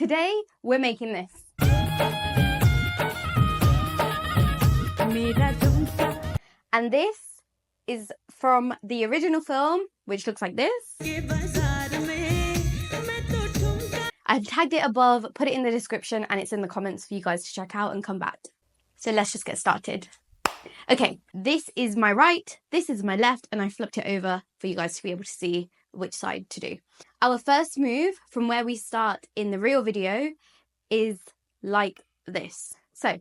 Today, we're making this. And this is from the original film, which looks like this. I've tagged it above, put it in the description, and it's in the comments for you guys to check out and come back. So let's just get started. Okay, this is my right, this is my left, and I flipped it over for you guys to be able to see which side to do. Our first move from where we start in the real video is like this. So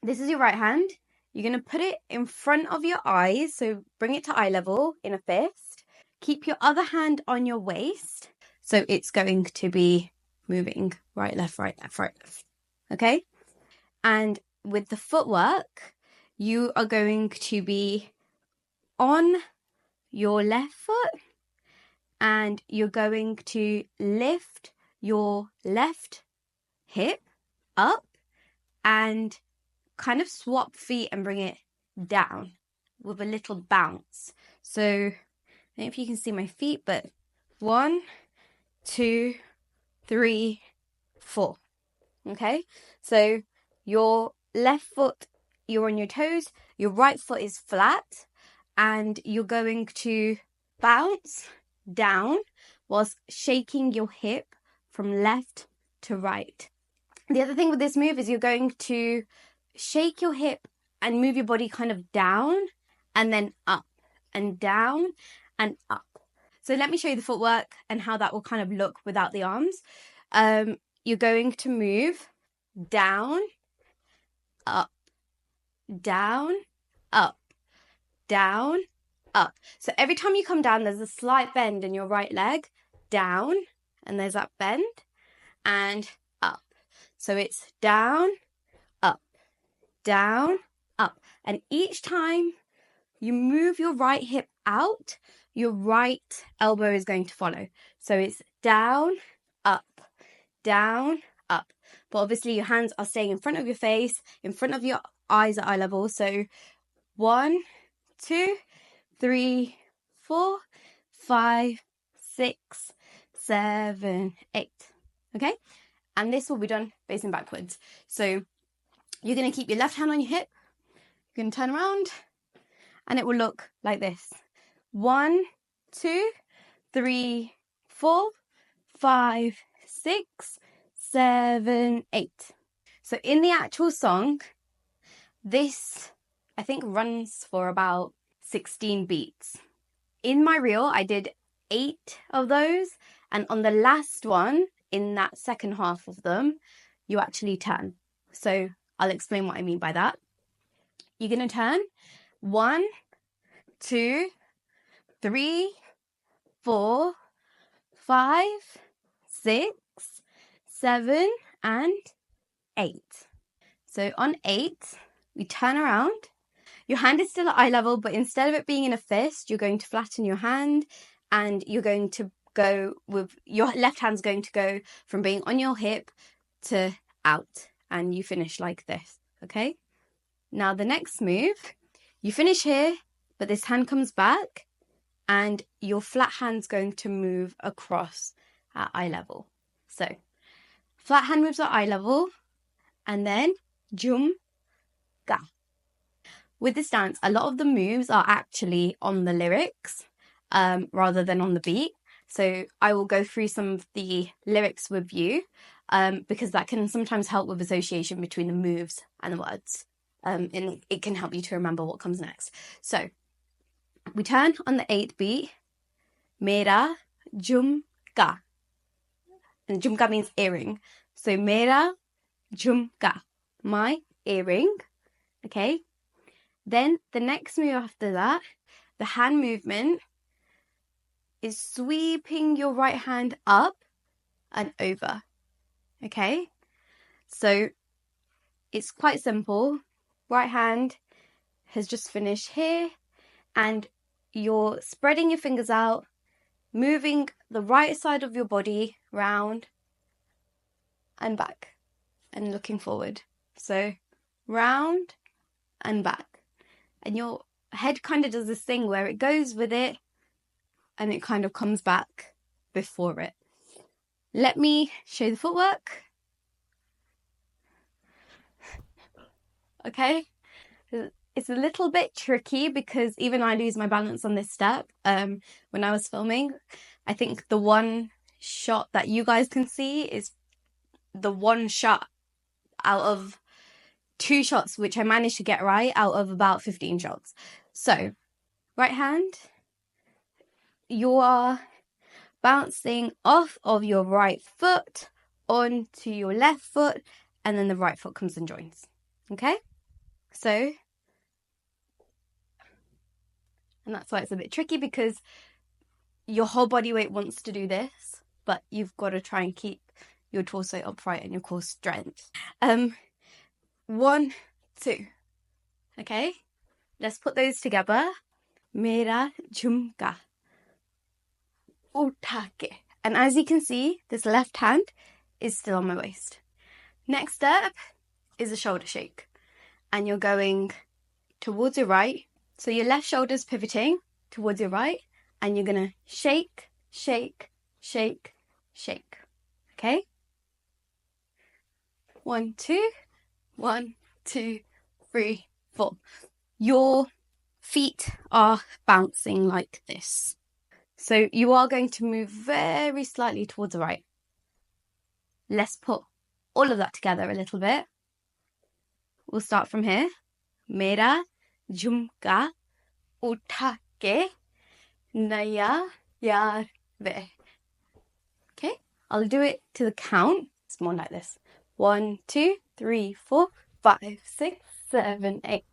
this is your right hand. You're going to put it in front of your eyes, so bring it to eye level in a fist. Keep your other hand on your waist, so it's going to be moving right, left, right, left, right, left. Okay? And with the footwork, you are going to be on your left foot and you're going to lift your left hip up and kind of swap feet and bring it down with a little bounce. So I don't know if you can see my feet, but 1, 2, 3, 4. Okay, so your left foot, you're on your toes, your right foot is flat, and you're going to bounce down whilst shaking your hip from left to right. The other thing with this move is you're going to shake your hip and move your body kind of down and then up and down and up. So let me show you the footwork and how that will kind of look without the arms. You're going to move down, up, down, up, down, up. So every time you come down, there's a slight bend in your right leg, down, and there's that bend, and up. So it's down, up, down, up. And each time you move your right hip out, your right elbow is going to follow. So it's down, up, down, up. But obviously your hands are staying in front of your face, in front of your eyes at eye level. So 1, 2, 3, 4, 5, 6, 7, 8. Okay? And this will be done facing backwards. So you're going to keep your left hand on your hip. You're going to turn around and it will look like this. 1, 2, 3, 4, 5, 6, 7, 8. So in the actual song, this I think runs for about 16 beats. In my reel, I did 8 of those, and on the last one, in that second half of them, you actually turn. So I'll explain what I mean by that. You're going to turn 1, 2, 3, 4, 5, 6, 7, and 8. So on 8, we turn around. Your hand is still at eye level, but instead of it being in a fist, you're going to flatten your hand and you're going to go with your left hand's going to go from being on your hip to out, and you finish like this. Okay? Now the next move, you finish here, but this hand comes back and your flat hand's going to move across at eye level. So flat hand moves at eye level and then jum ga. With this dance, a lot of the moves are actually on the lyrics rather than on the beat. So I will go through some of the lyrics with you because that can sometimes help with association between the moves and the words. And it can help you to remember what comes next. So we turn on the 8th beat. Mera jumka. And jumka means earring. So mera jumka, my earring. Okay. Then the next move after that, the hand movement is sweeping your right hand up and over. Okay? So it's quite simple. Right hand has just finished here and you're spreading your fingers out, moving the right side of your body round and back and looking forward. So round and back. And your head kind of does this thing where it goes with it and it kind of comes back before it. Let me show the footwork. Okay. It's a little bit tricky because even I lose my balance on this step when I was filming. I think the one shot that you guys can see is the one shot out of 2 shots which I managed to get right out of about 15 shots. So, right hand, you are bouncing off of your right foot onto your left foot, and then the right foot comes and joins. Okay? So, and that's why it's a bit tricky, because your whole body weight wants to do this, but you've got to try and keep your torso upright and your core strength. 1, 2. Okay? Let's put those together. Mera jhumka. Utake. And as you can see, this left hand is still on my waist. Next step is a shoulder shake. And you're going towards your right. So your left shoulder's pivoting towards your right. And you're going to shake, shake, shake, shake. Okay? 1, 2. 1, 2, 3, 4. Your feet are bouncing like this. So you are going to move very slightly towards the right. Let's put all of that together a little bit. We'll start from here. Mera jhumka uthake naya yaar ve. Okay, I'll do it to the count. It's more like this. 1, 2, 3, 4, 5, 6, 7, 8.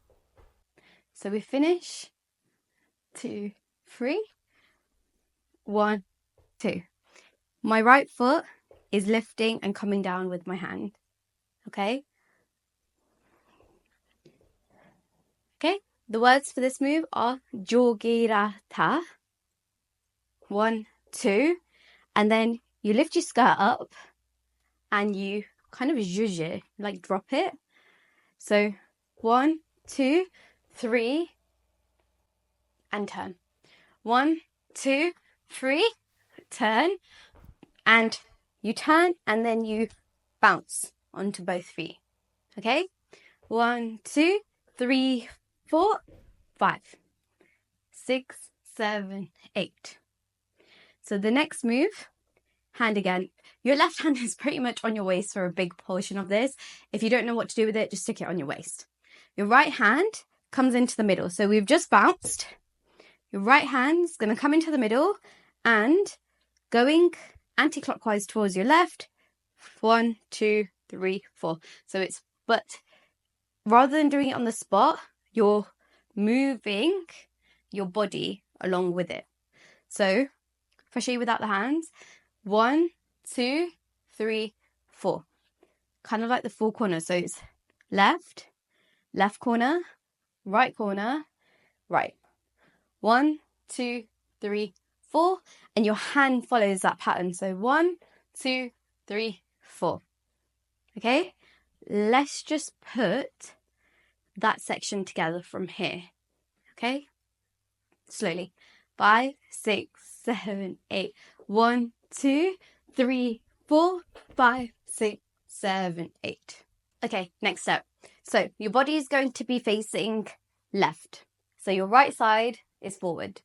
So we finish. 2, 3. 1, 2. My right foot is lifting and coming down with my hand. Okay? Okay? The words for this move are jogirata. 1, 2. And then you lift your skirt up and you kind of zhuzh it, like drop it. So 1, 2, 3, and turn. 1, 2, 3, turn, and you turn, and then you bounce onto both feet. Okay? 1, 2, 3, 4, 5, 6, 7, 8. So the next move, hand again. Your left hand is pretty much on your waist for a big portion of this. If you don't know what to do with it, just stick it on your waist. Your right hand comes into the middle. So we've just bounced. Your right hand's going to come into the middle and going anti-clockwise towards your left. 1, 2, 3, 4. So it's, but rather than doing it on the spot, you're moving your body along with it. So if I show you without the hands, 1, 2, 3, 4. Kind of like the 4 corners. So it's left, left corner, right, right. 1, 2, 3, 4. And your hand follows that pattern. So 1, 2, 3, 4. Okay? Let's just put that section together from here. Okay? Slowly. 5, 6, 7, 8. 1, 2, 3, 4, 5, 6, 7, 8. Okay, next step. So your body is going to be facing left. So your right side is forward.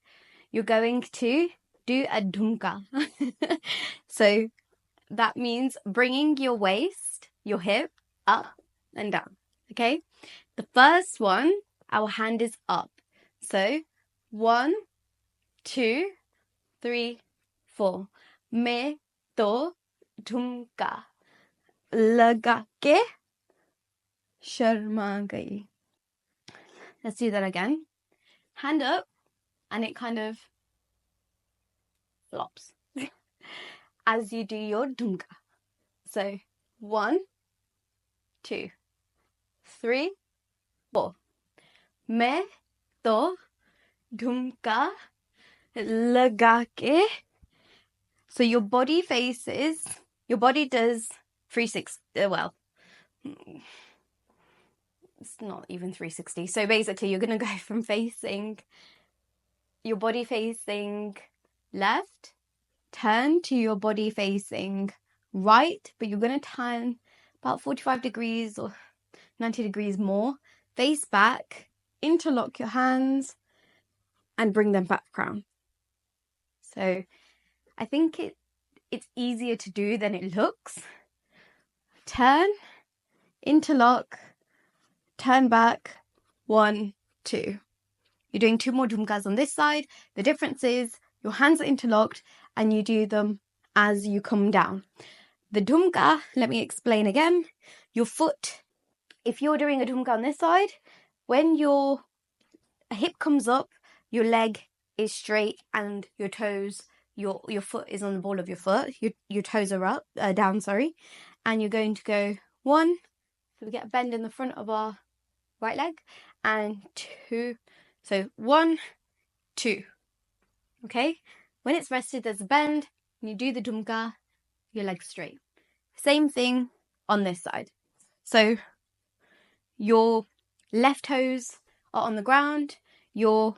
You're going to do a dhumka. So that means bringing your waist, your hip, up and down. Okay? The first one, our hand is up. So 1, 2, 3, 4. मैं तो झुमका लगा के शर्मा गई. Let's do that again. Hand up, and it kind of flops as you do your dhumka. So 1, 2, 3, 4. मैं तो झुमका लगा के. So your body faces, your body does 360, well, it's not even 360. So basically you're going to go from facing, your body facing left, turn to your body facing right, but you're going to turn about 45 degrees or 90 degrees more, face back, interlock your hands, and bring them back crown. So I think it's easier to do than it looks. Turn, interlock, turn back, 1, 2. You're doing 2 more dhumkas on this side. The difference is your hands are interlocked and you do them as you come down. The dhumka, let me explain again. Your foot, if you're doing a dhumka on this side, when your hip comes up, your leg is straight and your toes, your foot is on the ball of your foot. Your toes are up, down, sorry. And you're going to go 1, so we get a bend in the front of our right leg, and 2. So 1, 2. Okay? When it's rested, there's a bend. When you do the dhumka, your leg's straight. Same thing on this side. So your left toes are on the ground, your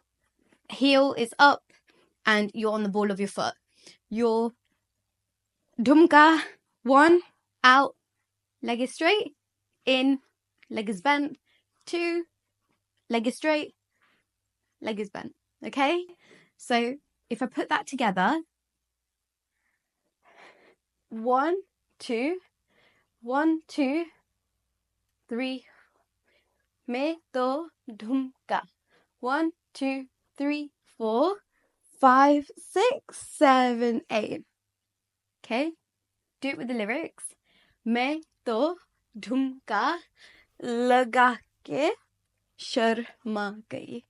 heel is up, and you're on the ball of your foot. Your dhumka, 1, out, leg is straight, in, leg is bent, 2, leg is straight, leg is bent. Okay? So if I put that together, 1, 2, 1, 2, 3, me, do, dhumka. 1, 2, 3, 4, 5, 6, 7, 8. Okay? Do it with the lyrics. Me, do, dhumka, laga ke, sharma gayi.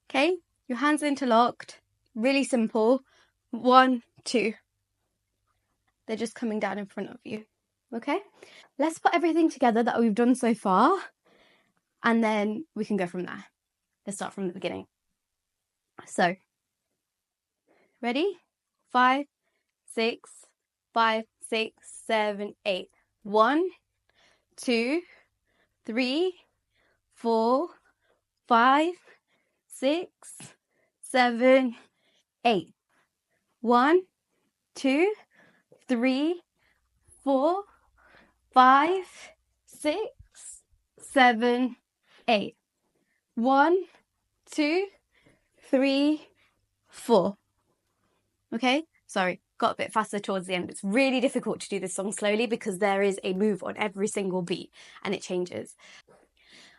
Okay? Your hands are interlocked. Really simple. 1, 2. They're just coming down in front of you. Okay? Let's put everything together that we've done so far, and then we can go from there. Let's start from the beginning. So, ready? 5, 6, 5, 6, 7, 8. 1, 2, 3, 4, 5, 6, 7, 8. 1, 2, 3, 4, 5, 6, 7, 8. 1, 2, 3, 4. Okay, sorry, got a bit faster towards the end. It's really difficult to do this song slowly because there is a move on every single beat and it changes.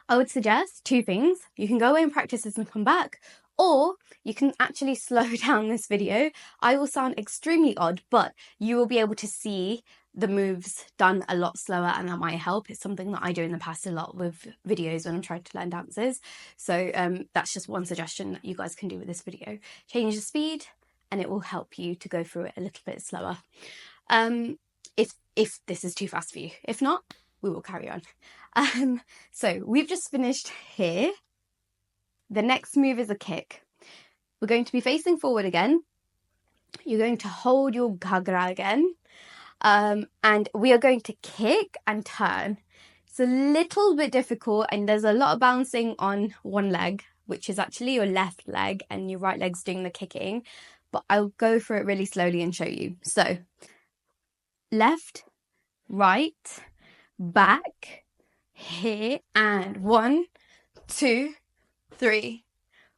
I would suggest 2 things. You can go away and practice this and come back, or you can actually slow down this video. I will sound extremely odd, but you will be able to see the moves done a lot slower, and that might help. It's something that I do in the past a lot with videos when I'm trying to learn dances. So that's just one suggestion that you guys can do with this video. Change the speed and it will help you to go through it a little bit slower. If this is too fast for you. If not, we will carry on. So we've just finished here. The next move is a kick. We're going to be facing forward again. You're going to hold your ghagra again. And we are going to kick and turn. It's a little bit difficult and there's a lot of bouncing on one leg, which is actually your left leg, and your right leg's doing the kicking. But I'll go through it really slowly and show you. So, left, right, back, here, and 1, 2, 3,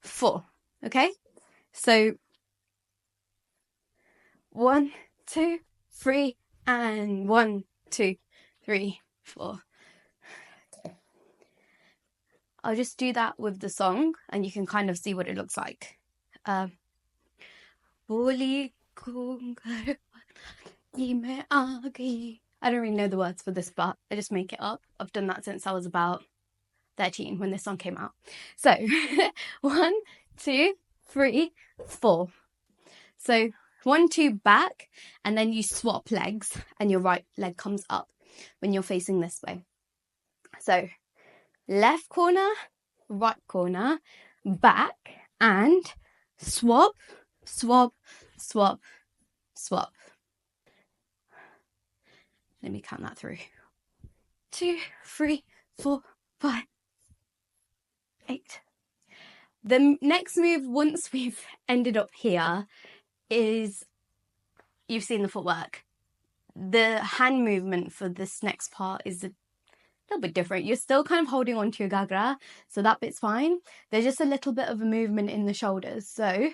4. Okay? So, 1, 2, 3, and 1, 2, 3, 4. I'll just do that with the song and you can kind of see what it looks like. I don't really know the words for this, but I just make it up. I've done that since I was about 13 when this song came out. So 1, 2, 3, 4. So 1, 2 back, and then you swap legs and your right leg comes up when you're facing this way. So left corner, right corner, back, and swap, swap, swap, swap. Let me count that through. 2, 3, 4, 5, 8. The next move, once we've ended up here, is, you've seen the footwork. the hand movement for this next part is a little bit different. You're still kind of holding on to your gagra, so that bit's fine. There's just a little bit of a movement in the shoulders. So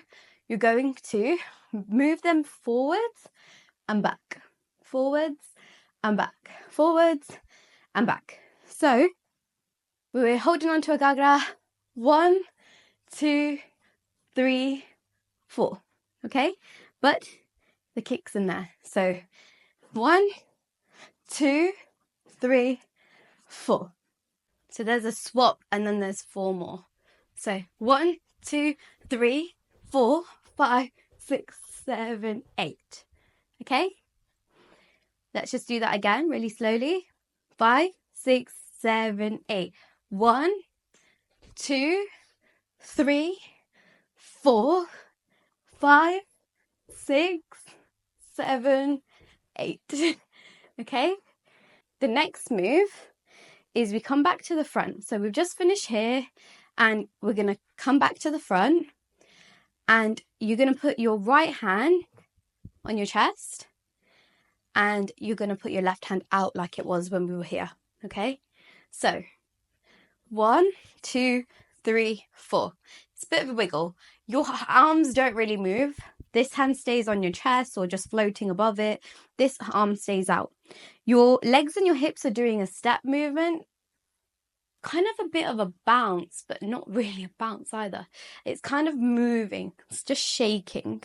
you're going to move them forwards and back, forwards and back, forwards and back. So we're holding on to a gagra. 1, 2, 3, 4. Okay, but the kick's in there. So 1, 2, 3, 4. So there's a swap and then there's 4 more. So 1, 2, 3, 4, 5, 6, 7, 8. Okay, let's just do that again really slowly. 5, 6, 7, 8. 1, 2, 3, 4, 5, 6, 7, 8. Okay, the next move is we come back to the front. So we've just finished here and we're going to come back to the front, and you're going to put your right hand on your chest and you're going to put your left hand out like it was when we were here. Okay, so 1, 2, 3, 4. It's a bit of a wiggle. Your arms don't really move. This hand stays on your chest or just floating above it. This arm stays out. Your legs and your hips are doing a step movement. Kind of a bit of a bounce, but not really a bounce either. It's kind of moving. It's just shaking,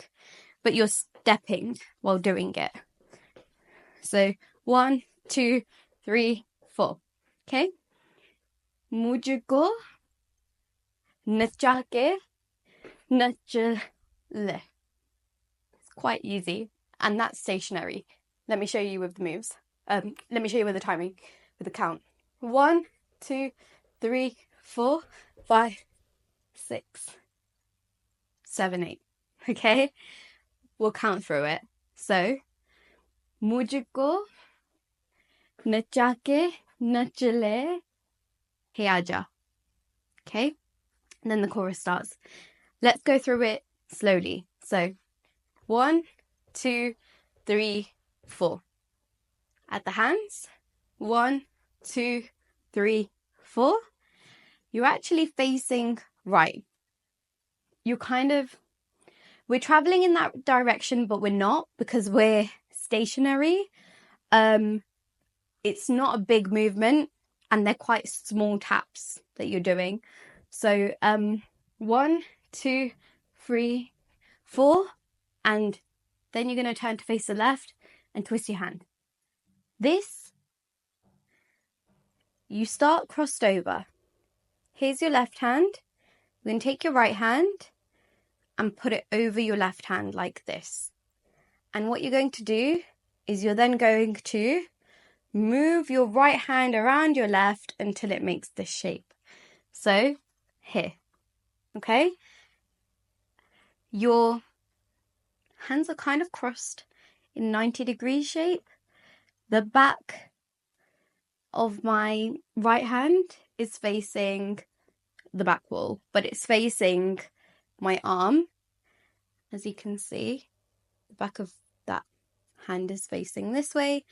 but you're stepping while doing it. So 1, 2, 3, 4. Okay? मुझको नचा के नच ले. It's quite easy, and that's stationary. Let me show you with the moves. Let me show you with the timing, with the count. 1, 2, 3, 4, 5, 6, 7, 8. Okay, we'll count through it. So, मुझको नचा के नच ले. Hey Aaja. Okay, and then the chorus starts. Let's go through it slowly. So 1, 2, 3, 4. At the hands. 1, 2, 3, 4. You're actually facing right. We're traveling in that direction, but we're not because we're stationary. It's not a big movement. And they're quite small taps that you're doing. So 1, 2, 3, 4. And then you're going to turn to face the left and twist your hand. This, you start crossed over. Here's your left hand. You're going to take your right hand and put it over your left hand like this. And what you're going to do is you're then going to move your right hand around your left until it makes this shape. So, here. Okay? Your hands are kind of crossed in 90-degree shape. The back of my right hand is facing the back wall, but it's facing my arm. As you can see, the back of that hand is facing this way,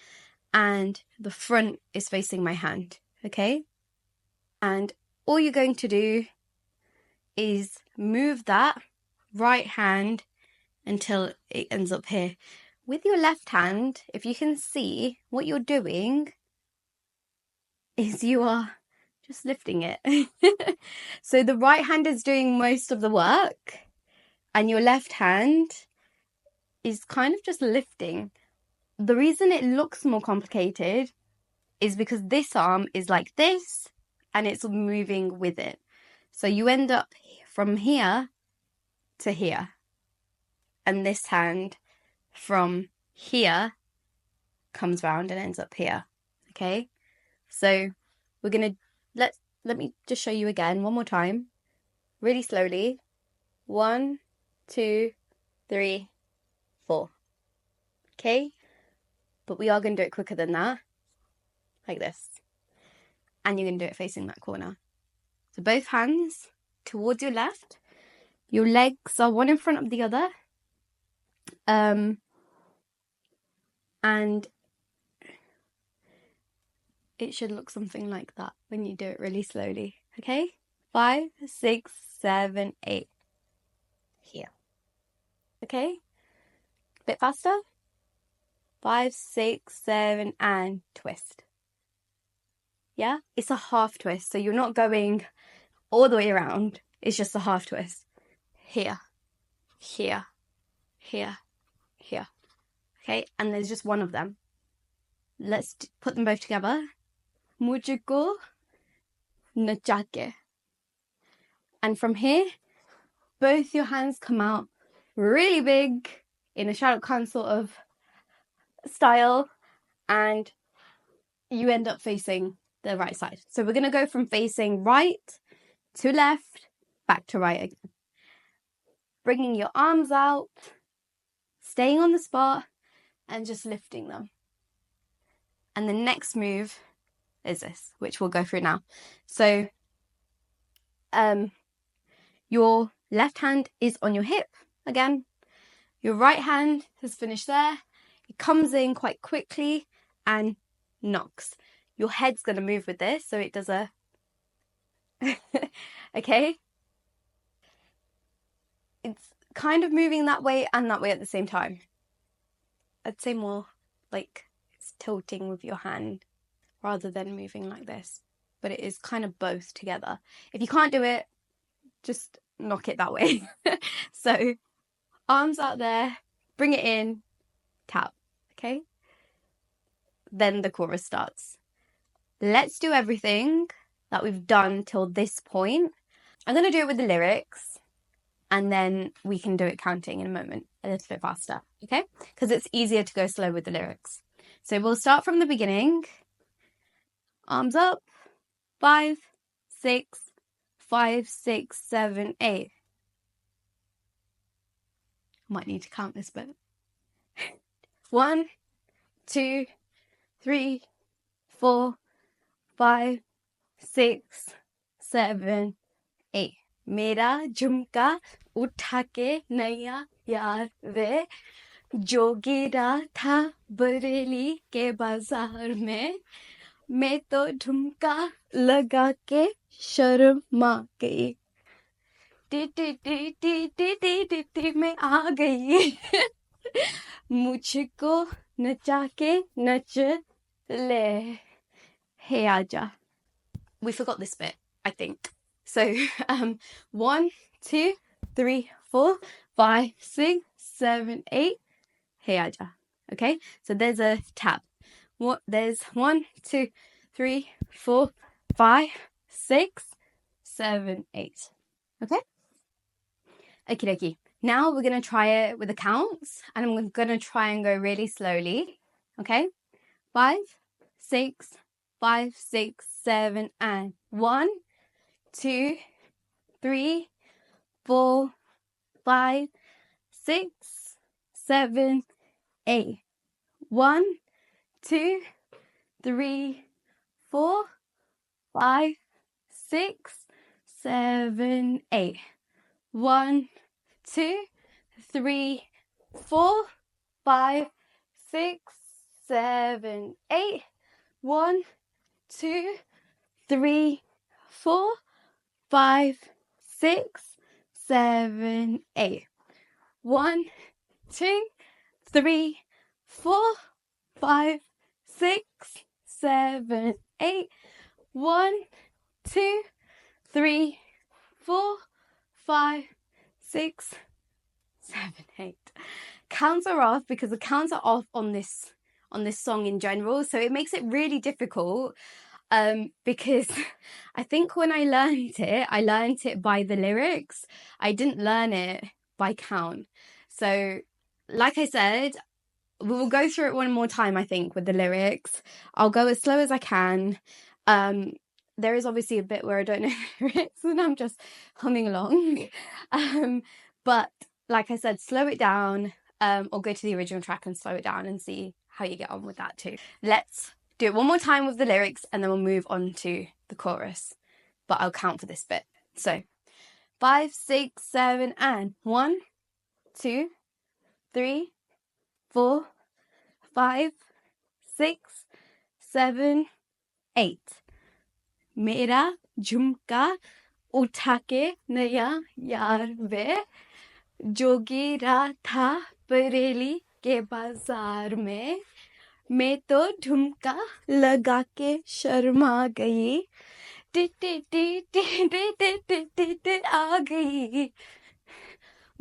and the front is facing my hand, okay? And all you're going to do is move that right hand until it ends up here. With your left hand, if you can see, what you're doing is you are just lifting it. So the right hand is doing most of the work, and your left hand is kind of just lifting. The reason it looks more complicated is because this arm is like this and it's moving with it. So you end up from here to here, and this hand from here comes round and ends up here. Okay, so we're gonna let me just show you again one more time, really slowly. 1, 2, 3, 4. Okay, but we are going to do it quicker than that, like this. And you're going to do it facing that corner. So both hands towards your left. Your legs are one in front of the other. And it should look something like that when you do it really slowly. Okay? 5, 6, 7, 8. Here. Okay? Bit faster. 5, 6, 7, and twist. Yeah? It's a half twist, so you're not going all the way around. It's just a half twist. Here, here, here, here. Okay? And there's just one of them. Let's put them both together. Mujhko nacha ke. And from here, both your hands come out really big in a Shah Rukh Khan sort of style, and you end up facing the right side. So we're going to go from facing right to left, back to right again. Bringing your arms out, staying on the spot, and just lifting them. And the next move is this, which we'll go through now. So your left hand is on your hip again. Your right hand has finished there. It comes in quite quickly and knocks. Your head's going to move with this, so it does a... Okay? It's kind of moving that way and that way at the same time. I'd say more like it's tilting with your hand rather than moving like this. But it is kind of both together. If you can't do it, just knock it that way. So, arms out there, bring it in, tap, okay? Then the chorus starts. Let's do everything that we've done till this point. I'm going to do it with the lyrics, and then we can do it counting in a moment, a little bit faster, okay? Because it's easier to go slow with the lyrics. So we'll start from the beginning. Arms up. 5, 6, 5, 6, 7, 8. Might need to count this bit. 1, 2, 3, 4, 5, 6, 7, 8. मेरा झुमका उठा के नया यार वे जो गिरा था बरेली के बाजार में मैं तो झुमका लगा के शर्मा गई टी टी टी टी टी टी टी टी मैं आ गई मुझको नचा के नच ले hey Aaja. We forgot this bit, I think. So 1, 2, 3, 4, 5, 6, 7, 8. Hey Aaja. Okay, so there's a tap. There's 1, 2, 3, 4, 5, 6, 7, 8. Okay? Okie dokie. Now we're going to try it with the counts, and I'm going to try and go really slowly. Okay? 5, 6, 5, 6, 7, and 1, 2, 3, 4, 5, 6, 7, 8. 1, 2, 3, 4, 5, 6, 7, 8. 1, 2, 3, 4, 5, 6, 7, 8. 1, 2, 3, 4, 5, 6, 7, 8. 1, 2, 3, 4, 5, 6, 7, 8. 1, 2, 3, 4, 5, 6, 7, 8. Counts are off because the counts are off on this song in general, so it makes it really difficult. Because I think when I learned it by the lyrics. I didn't learn it by count. So, like I said, we will go through it one more time, I think, with the lyrics. I'll go as slow as I can. There is obviously a bit where I don't know the lyrics and I'm just humming along. But like I said, slow it down, or go to the original track and slow it down and see how you get on with that too. Let's do it one more time with the lyrics and then we'll move on to the chorus. But I'll count for this bit. So 5, 6, 7, and 1, 2, 3, 4, 5, 6, 7, 8. मेरा झुमका उठा के नया यार वे जो गिरा था बरेली के बाजार में मैं तो झुमका लगा के शर्मा गई टी टी टी टी टी टी टी टी टी आ गई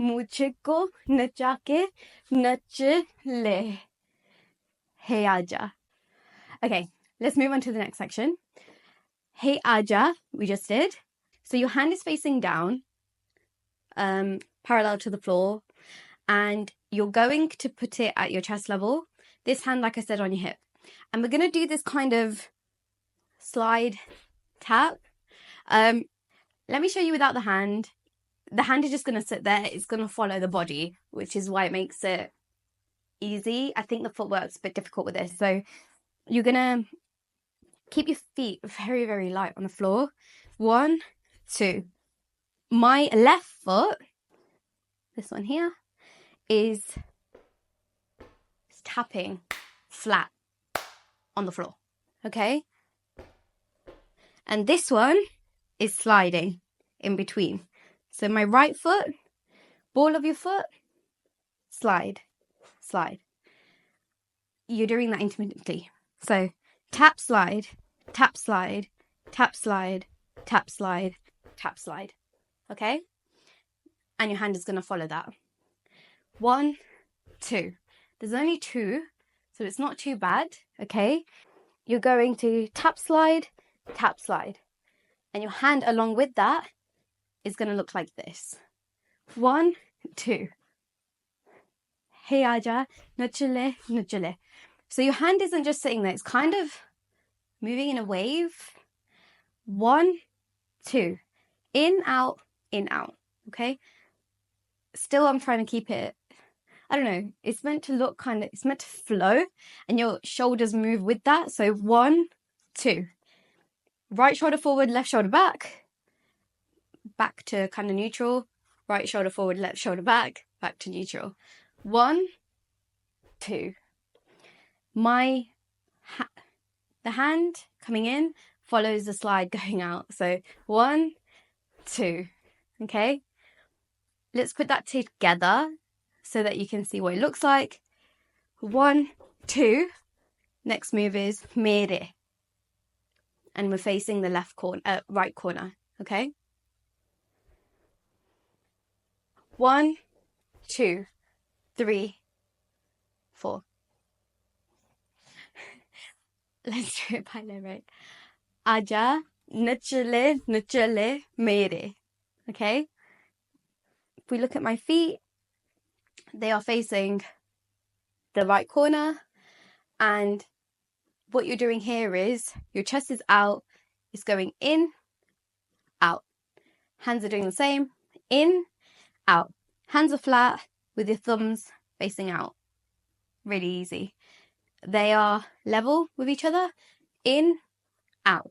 मुझको नचा के नच ले hey Aaja. Okay, let's move on to the next section. Hey Aaja, we just did. So your hand is facing down, parallel to the floor, and you're going to put it at your chest level. This hand, like I said, on your hip. And we're going to do this kind of slide tap. Let me show you without the hand. The hand is just going to sit there. It's going to follow the body, which is why it makes it easy. I think the footwork's a bit difficult with this. So you're going to keep your feet very, very light on the floor. 1, 2. My left foot, this one here, is tapping flat on the floor. Okay? And this one is sliding in between. So my right foot, ball of your foot, slide, slide. You're doing that intermittently. So tap, slide, tap, slide, tap, slide, tap, slide, tap, slide. Okay? And your hand is going to follow that. 1, 2. There's only 2, so it's not too bad. Okay? You're going to tap, slide, tap, slide. And your hand along with that is going to look like this. 1, 2. Hey Aaja, Nachle, Nachle. So your hand isn't just sitting there, it's kind of moving in a wave. 1, 2. In, out, okay? Still, I'm trying to keep it, I don't know, it's meant to look it's meant to flow, and your shoulders move with that. So 1, 2. Right shoulder forward, left shoulder back to kind of neutral. Right shoulder forward, left shoulder back to neutral. 1, 2. The hand coming in follows the slide going out. So 1, 2. Okay? Let's put that together so that you can see what it looks like. 1, 2. Next move is mere. And we're facing the right corner. Okay? 1, 2, 3, 4. Let's do it by lyric. Aaja Nachle, Nachle, mere. Okay? If we look at my feet, they are facing the right corner, and what you're doing here is your chest is out, it's going in, out. Hands are doing the same, in, out. Hands are flat with your thumbs facing out. Really easy. They are level with each other, in, out,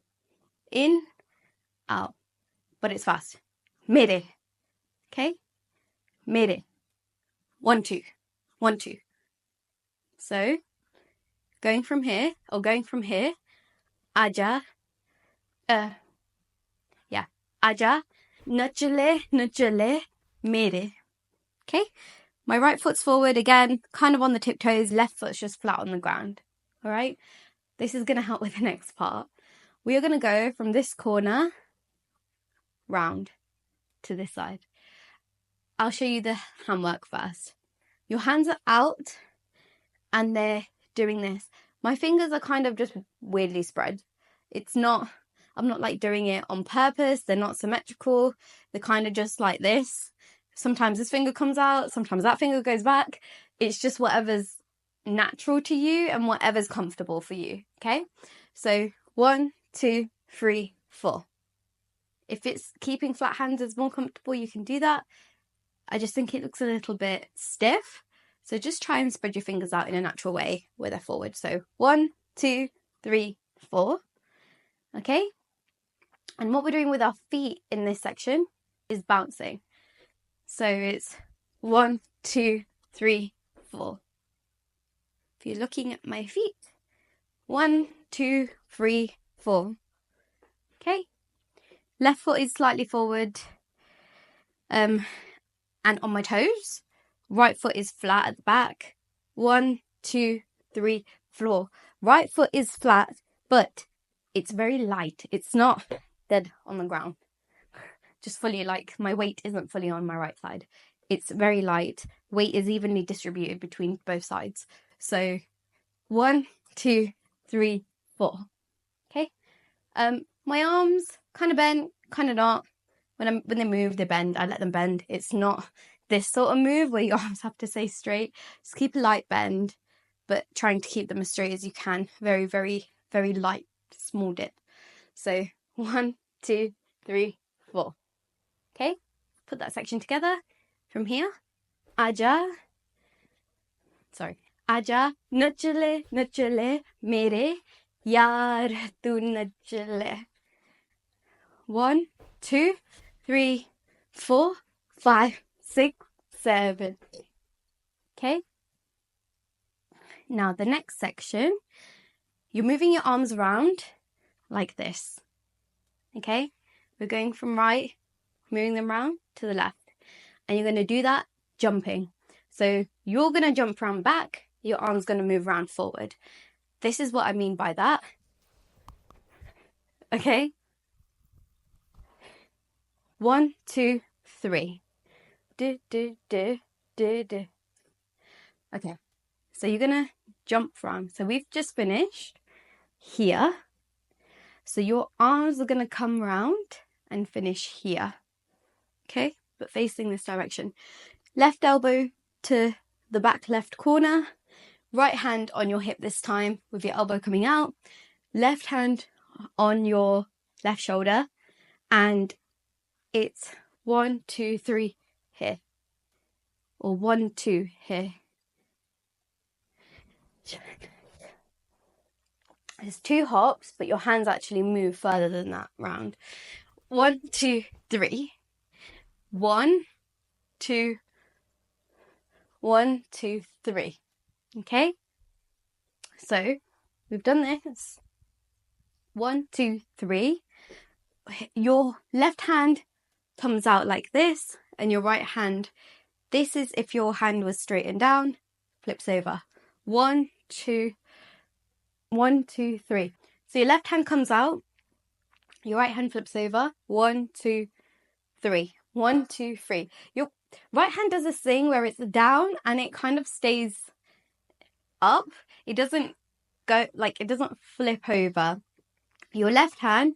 but it's fast. Mere. Okay? Mere. 1, 2, 1, 2. So, going from here, Aaja, Aaja, Nachle, Nachle, mere. Okay? My right foot's forward again, kind of on the tiptoes, left foot's just flat on the ground. All right? This is going to help with the next part. We are going to go from this corner round to this side. I'll show you the handwork first. Your hands are out and they're doing this. My fingers are kind of just weirdly spread. I'm not like doing it on purpose. They're not symmetrical. They're kind of just like this. Sometimes this finger comes out, sometimes that finger goes back. It's just whatever's natural to you and whatever's comfortable for you, okay? So 1, 2, 3, 4. If it's keeping flat hands is more comfortable, you can do that. I just think it looks a little bit stiff. So just try and spread your fingers out in a natural way where they're forward. So 1, 2, 3, 4. Okay? And what we're doing with our feet in this section is bouncing. So it's 1, 2, 3, 4. If you're looking at my feet, 1, 2, 3, 4. Okay. Left foot is slightly forward and on my toes. Right foot is flat at the back. 1, 2, 3, 4. Right foot is flat, but it's very light. It's not dead on the ground. Just fully, like, my weight isn't fully on my right side. It's very light. Weight is evenly distributed between both sides. So 1, 2, 3, 4. Okay. My arms kind of bent, kind of not. When they move, they bend. I let them bend. It's not this sort of move where your arms have to stay straight. Just keep a light bend, but trying to keep them as straight as you can. Very, very, very light, small dip. So 1, 2, 3, 4. Okay, put that section together from here. Aaja Nachle Nachle mere yaar tu nachle. 1, 2, 3, 4, 5, 6, 7. Okay. Now the next section, you're moving your arms around like this. Okay. We're going from right, moving them around to the left. And you're going to do that jumping. So you're going to jump around back, your arm's going to move around forward. This is what I mean by that. Okay. 1, 2, 3. Do, do, do, do, do. Okay. So you're going to jump around. So we've just finished here. So your arms are going to come around and finish here. Okay. But facing this direction. Left elbow to the back left corner. Right hand on your hip this time with your elbow coming out. Left hand on your left shoulder. And it's 1, 2, 3 here. Or 1, 2 here. There's 2 hops, but your hands actually move further than that round. 1, 2, 3. 1, 2, 1, 2, 3. Okay? So, we've done this. 1, 2, 3. Your left hand comes out like this, and your right hand, this is if your hand was straightened down, flips over. 1, 2, 1, 2, 3. So your left hand comes out, your right hand flips over. 1, 2, 3. 1, 2, 3. Your right hand does this thing where it's down and it kind of stays up. It doesn't go, like, it doesn't flip over. Your left hand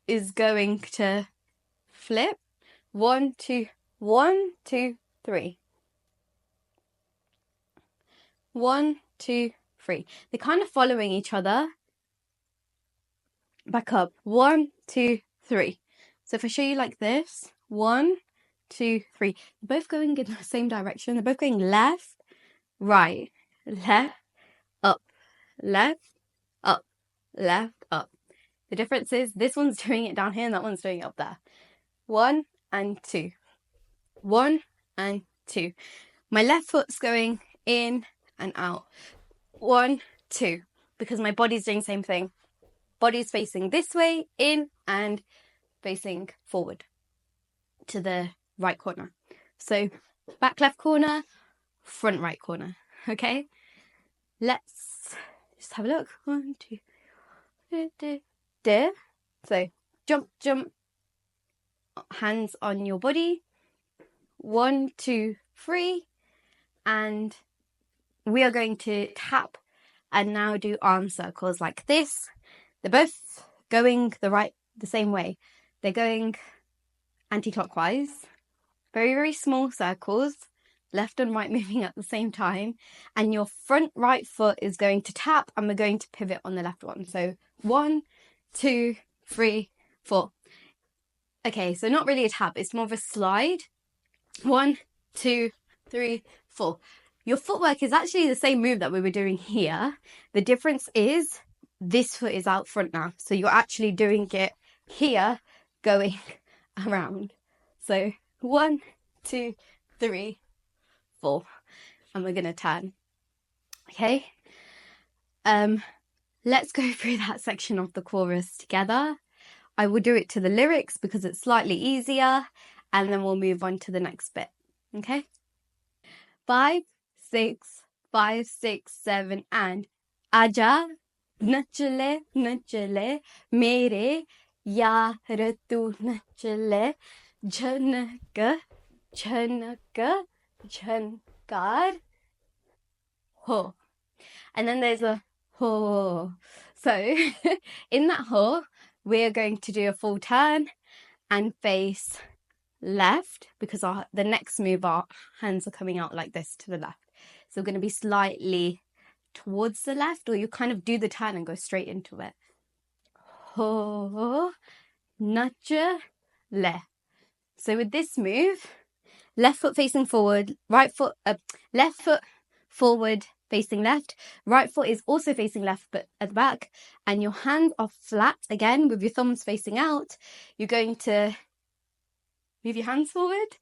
is going to flip. 1, 2, 1, 2, 3. 1, 2, 3. They're kind of following each other. Back up. 1, 2, 3. So if I show you like this, 1, 2, 3. They're both going in the same direction. They're both going left, right, left, up, left, up, left, up. The difference is this one's doing it down here and that one's doing it up there. 1 and 2. 1 and 2. My left foot's going in and out. 1, 2. Because my body's doing the same thing. Body's facing this way, in, and facing forward to the right corner. So back left corner, front right corner. Okay? Let's just have a look. 1, 2. So jump, jump. Hands on your body. 1, 2, 3. And we are going to tap and now do arm circles like this. They're both going the same way. They're going anti-clockwise. Very, very small circles. Left and right moving at the same time. And your front right foot is going to tap and we're going to pivot on the left one. So 1, 2, 3, 4. Okay, so not really a tap. It's more of a slide. 1, 2, 3, 4. Your footwork is actually the same move that we were doing here. The difference is this foot is out front now. So you're actually doing it here, going around. So 1, 2, 3, 4. And we're going to turn. Okay. let's go through that section of the chorus together. I will do it to the lyrics because it's slightly easier, and then we'll move on to the next bit. Okay? 5, 6, 5, 6, 7, and Aaja Nachle, Nachle, mere yaar tu nachle, jhanak, jhanak, jhankar, ho. And then there's a ho. So in that ho, we're going to do a full turn and face left, because the next move, our hands are coming out like this to the left. So we're going to be slightly towards the left, or you kind of do the turn and go straight into it. Ho, nacha, le. So with this move, left foot facing forward, left foot forward facing left, right foot is also facing left but at the back, and your hands are flat again with your thumbs facing out. You're going to move your hands forward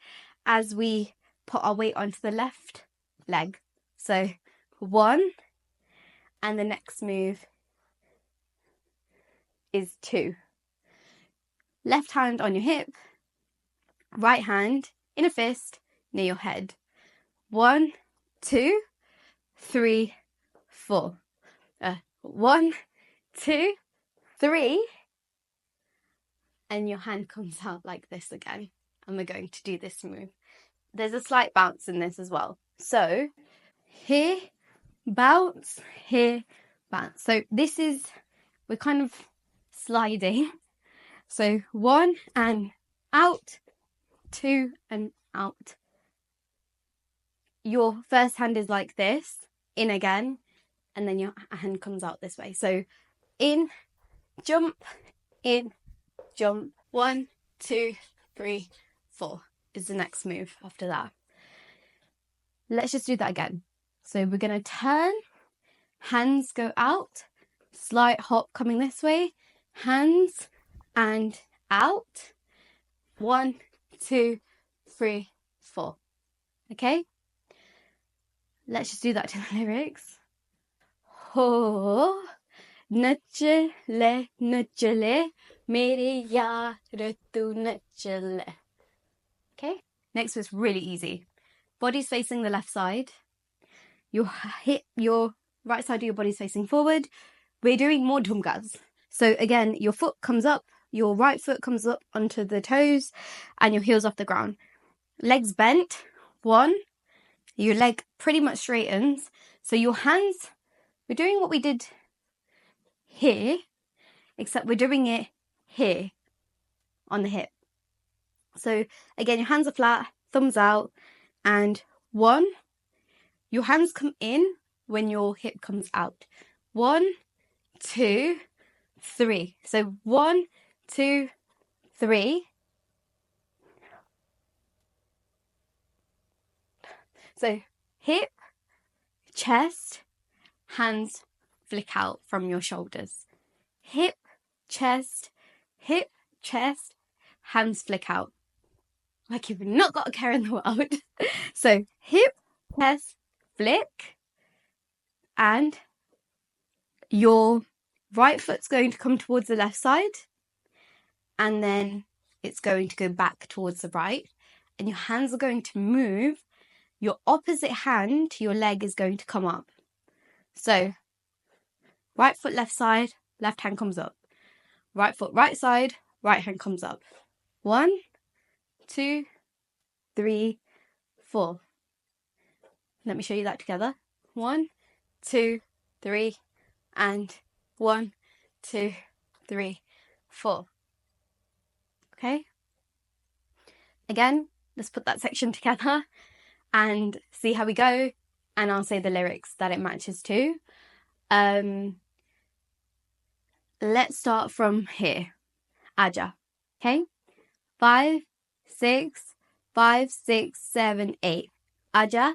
as we put our weight onto the left leg. So 1, and the next move is 2. Left hand on your hip, right hand in a fist near your head. 1, 2, 3, 4. 1, 2, 3, and your hand comes out like this again. And we're going to do this move. There's a slight bounce in this as well. So here, bounce, here, bounce. So this is, we're kind of sliding. So 1 and out, 2 and out. Your first hand is like this, in again, and then your hand comes out this way. So in, jump, 1, 2, 3, 4 is the next move after that. Let's just do that again. So we're going to turn, hands go out, slight hop coming this way, hands and out. 1, 2, 3, 4. Okay? Let's just do that to the lyrics. Ho, nachle, nachle, mere yaar tu nachle. Okay? Next was really easy. Body's facing the left side. Your right side of your body's facing forward. We're doing more dhumkas. So again, your foot comes up, your right foot comes up onto the toes, and your heels off the ground. Legs bent. 1. Your leg pretty much straightens. So your hands, we're doing what we did here, except we're doing it here on the hip. So again, your hands are flat, thumbs out, and 1, your hands come in when your hip comes out. 1, 2, 3. So 1, 2, 3. So hip, chest, hands flick out from your shoulders. Hip, chest, hands flick out. Like you've not got a care in the world. So hip, chest, flick, and your right foot's going to come towards the left side, and then it's going to go back towards the right, and your hands are going to move. Your opposite hand to your leg is going to come up. So right foot left side, left hand comes up. Right foot right side, right hand comes up. 1, 2, 3, 4. Let me show you that together. 1, 2, 3, and 1, 2, 3, 4. Okay? Again, let's put that section together and see how we go, and I'll say the lyrics that it matches to. Let's start from here. Aaja. Okay? 5, 6, 5, 6, 7, 8. Aaja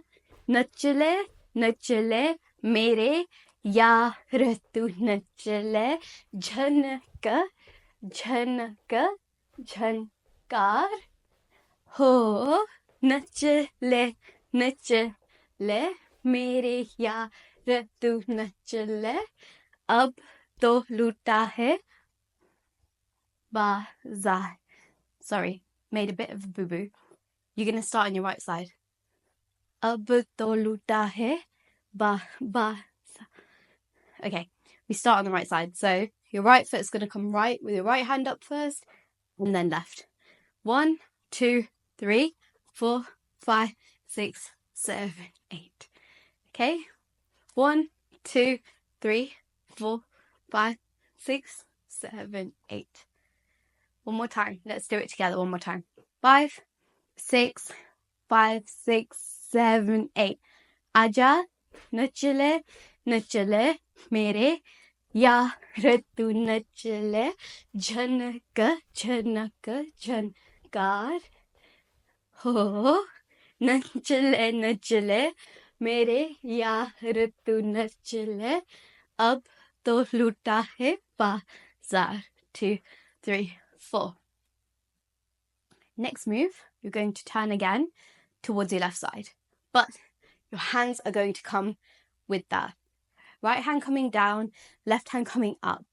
Nachle, nachle, mere yaar tu nachle, jhanak, jhanak, jhankar, ho, nachle, nachle, mere yaar tu nachle, ab तो लूटा है बाजार. Sorry, made a bit of a boo-boo. You're going to start on your right side. अब तो लूटा है बाजार. Okay, we start on the right side. So your right foot's going to come right with your right hand up first and then left. 1, 2, 3, 4, 5, 6, 7, 8. Okay? 1, 2, 3, 4, 5, 6, 7, 8. One more time. Let's do it together one more time. 5, 6, 5, 6, 7, 8. Aaja Nachle, Nachle, mere yaar tu nachle, jhanaka, jhanaka, jhankar. Ho, nachle, nachle, mere yaar tu nachle, ab to luta hai bazaar. 2, 3, 4. Next move, you're going to turn again towards your left side, but your hands are going to come with that. Right hand coming down, left hand coming up,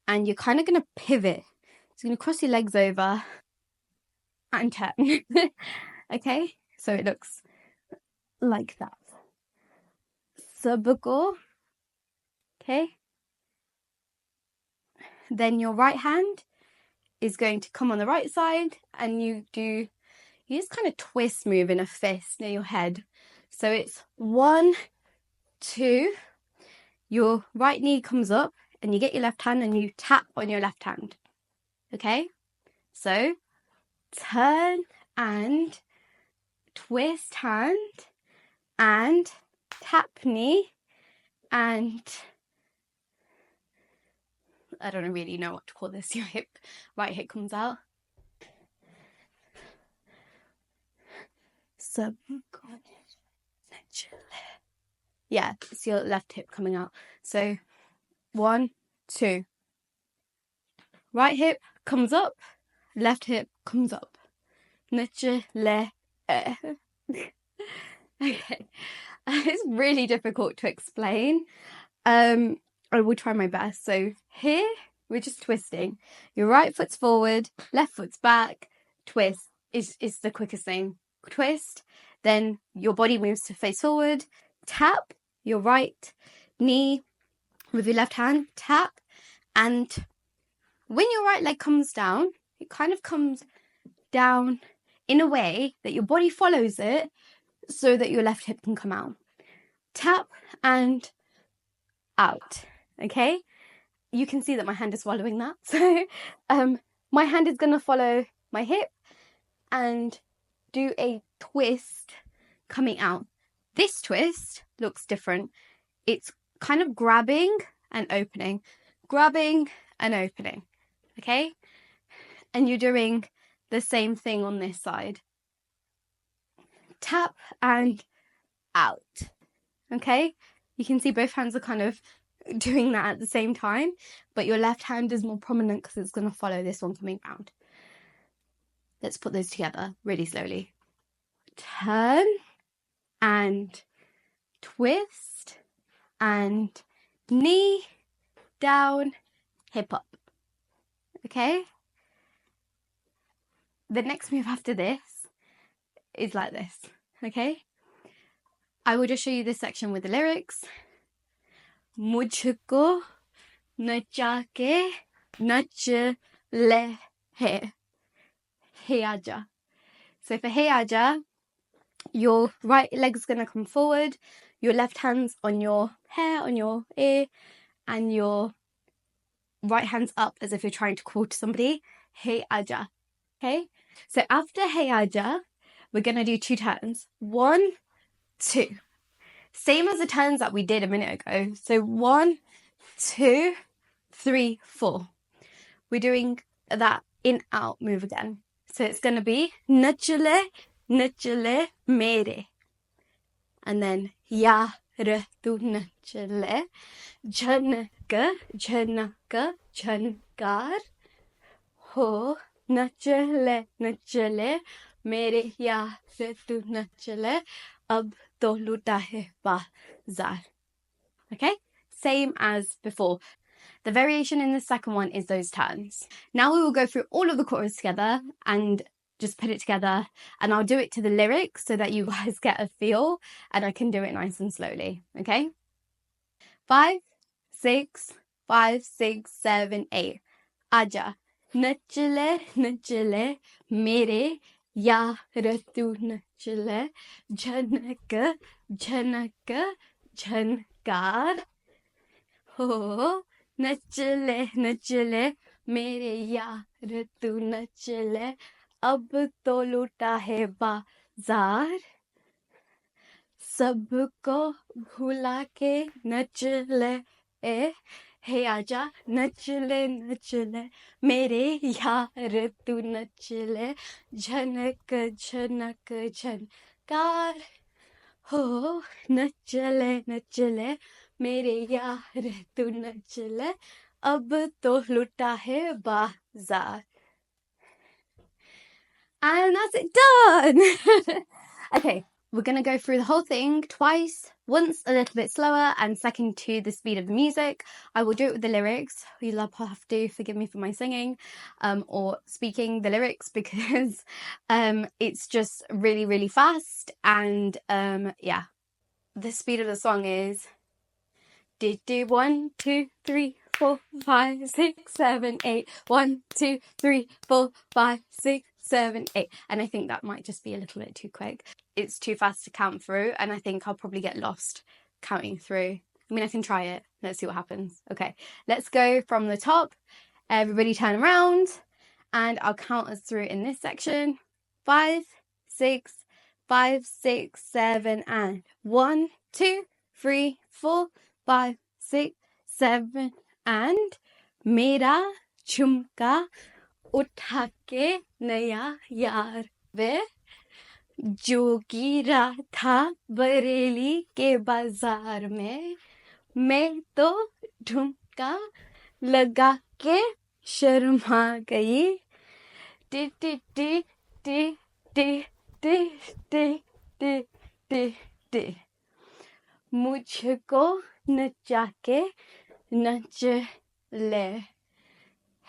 and you're kind of going to pivot. So you're going to cross your legs over and turn. Okay, so it looks like that. Sabko. Okay. Then your right hand is going to come on the right side, and you just kind of twist move in a fist near your head. So it's 1, 2, your right knee comes up and you get your left hand and you tap on your left hand. Okay? So turn and twist hand and tap knee and I don't really know what to call this. Your hip, right hip comes out. Yeah, it's your left hip coming out. So 1, 2. Right hip comes up, left hip comes up. Nachle. Okay. It's really difficult to explain. I will try my best. So here we're just twisting. Your right foot's forward, left foot's back, twist is the quickest thing. Twist, then your body moves to face forward, tap your right knee with your left hand, tap, and when your right leg comes down, it kind of comes down in a way that your body follows it so that your left hip can come out. Tap and out. Okay? You can see that my hand is following that. So my hand is going to follow my hip and do a twist coming out. This twist looks different. It's kind of grabbing and opening. Grabbing and opening. Okay? And you're doing the same thing on this side. Tap and out. Okay? You can see both hands are kind of doing that at the same time, but your left hand is more prominent because it's going to follow this one coming round. Let's put those together really slowly. Turn and twist and knee down, hip up. Okay? The next move after this is like this. Okay? I will just show you this section with the lyrics. मुझको नचा के नच ले है. Hey Aaja. So for Hey Aaja, your right leg's going to come forward, your left hand's on your hair, on your ear, and your right hand's up as if you're trying to call to somebody. Hey Aaja. Okay? So after Hey Aaja, we're going to do 2 turns. 1, 2. Same as the turns that we did a minute ago. So 1, 2, 3, 4. We're doing that in out move again. So it's going to be nachle, nachle, mere. And then yaar tu nachle, jhanaka, jhanaka, jhankar. Ho nachle, nachle, mere yaar tu nachle, ab to luta hai bazaar. Okay? Same as before. The variation in the second one is those turns. Now we will go through all of the chorus together and just put it together, and I'll do it to the lyrics so that you guys get a feel, and I can do it nice and slowly, okay? 5, 6, 5, 6, 7, 8. Aaja Nachle mere yaar tu nachle, jhanak jhanak jhankar. हो नचले मेरे यार तू नचले, अब तो लूटा है बाजार, सबको भुला के नचले हे आजा नचले मेरे यार तू नचले, झनक झनक झनकार. हो नचले मेरे यार तू नचले, अब तो लुटा है बाजार. And that's it done. Okay, we're going to go through the whole thing twice, once a little bit slower and second to the speed of the music. I will do it with the lyrics. You'll have to forgive me for my singing or speaking the lyrics because it's just really, really fast. And yeah, the speed of the song is do 1, 2, 3, 4, 5, 6, 7, 8. 1, 2, 3, 4, 5, 6, 7, 8. And I think that might just be a little bit too quick. It's too fast to count through, and I think I'll probably get lost counting through. I mean, I can try it. Let's see what happens. Okay, let's go from the top. Everybody turn around, and I'll count us through in this section. 5, 6, 5, 6, 7, and 1, 2, 3, 4, 5, 6, 7, and मेरा झुमका उठा के नया यार वे जो गिरा था बरेली के बाजार में, मैं तो झुमका लगा के शर्मा गई. टी टी टी टी टी टी टी टी टी टी मुझको नचा के नच ले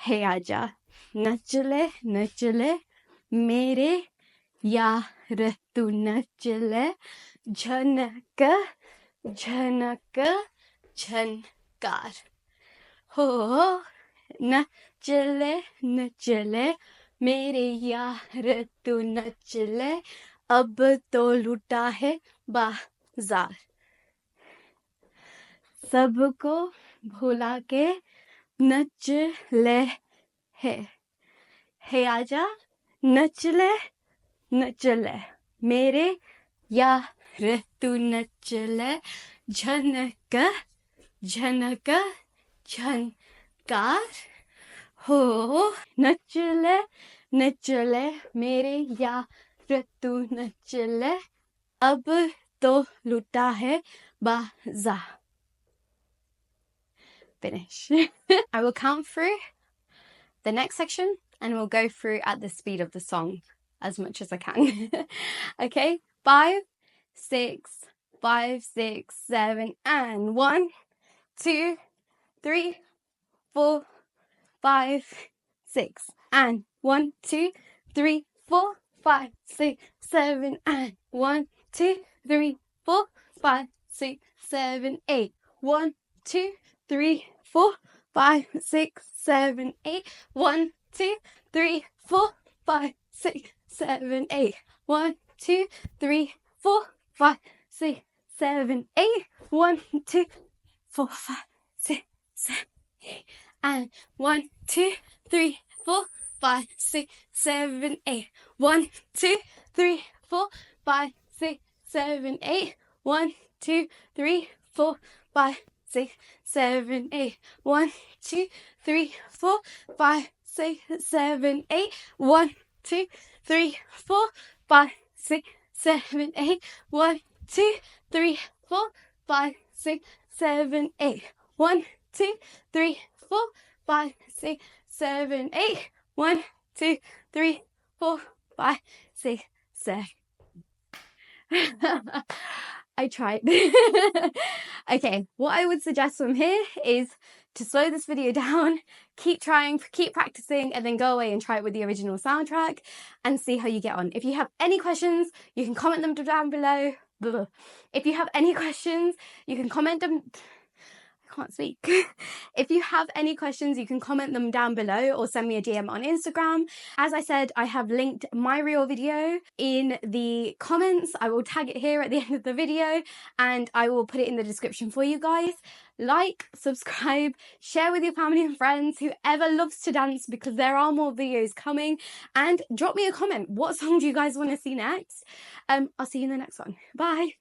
हे आजा नचले मेरे यार तू नचले, झनक झनक झनकार. हो नचले मेरे यार तू नचले, अब तो लूटा है बाजार, सबको भुला के नच ले हे आजा नचले मेरे यार तू नचले, झनक झनक झनकार. हो नचले मेरे यार तू नचले, अब तो लूटा है बाजार. Finish. I will count through the next section and we'll go through at the speed of the song as much as I can. Okay, 5, 6, 5, 6, 7, and 1, 2, 3, 4, 5, 6, and 1, 2, 3, 4, 5, 6, 7, and 1, 2, 3, 4, 5, 6, 7, 8. 1, 2, 3, 4, 5, 6, 7, 8. 1, 2, 3, 4, 5, 6, 7, 8. 1, 2, 3, 4, 5, 6, 7, 8. 1, 2, 4, 5, 6, 7, 8. And 1, 2, 3, 4, 5, 6, 7, 8. 1, 2, 3, 4, 5, 6, 7, 8. 1, 2, 3, 4, 5, 6, 7, 8. 1, 2, 3, 4, 5, 6, 7, 8. 1, 2, 3, 4, 5, 6, 7, 8. 1, 2, 3, 4, 5, 6, 7, 8. 1, 2, 3, 4, 5, 6, 7, 8. 1, 2, 3, 4, 5, 6, 7. I tried. Okay, what I would suggest from here is to slow this video down, keep trying, keep practicing, and then go away and try it with the original soundtrack and see how you get on. If you have any questions, you can comment them down below. If you have any questions, you can comment them. I can't speak. If you have any questions, you can comment them down below or send me a DM on Instagram. As I said, I have linked my real video in the comments. I will tag it here at the end of the video and I will put it in the description for you guys. Like, subscribe, share with your family and friends, whoever loves to dance, because there are more videos coming, and drop me a comment. What song do you guys want to see next? I'll see you in the next one. Bye.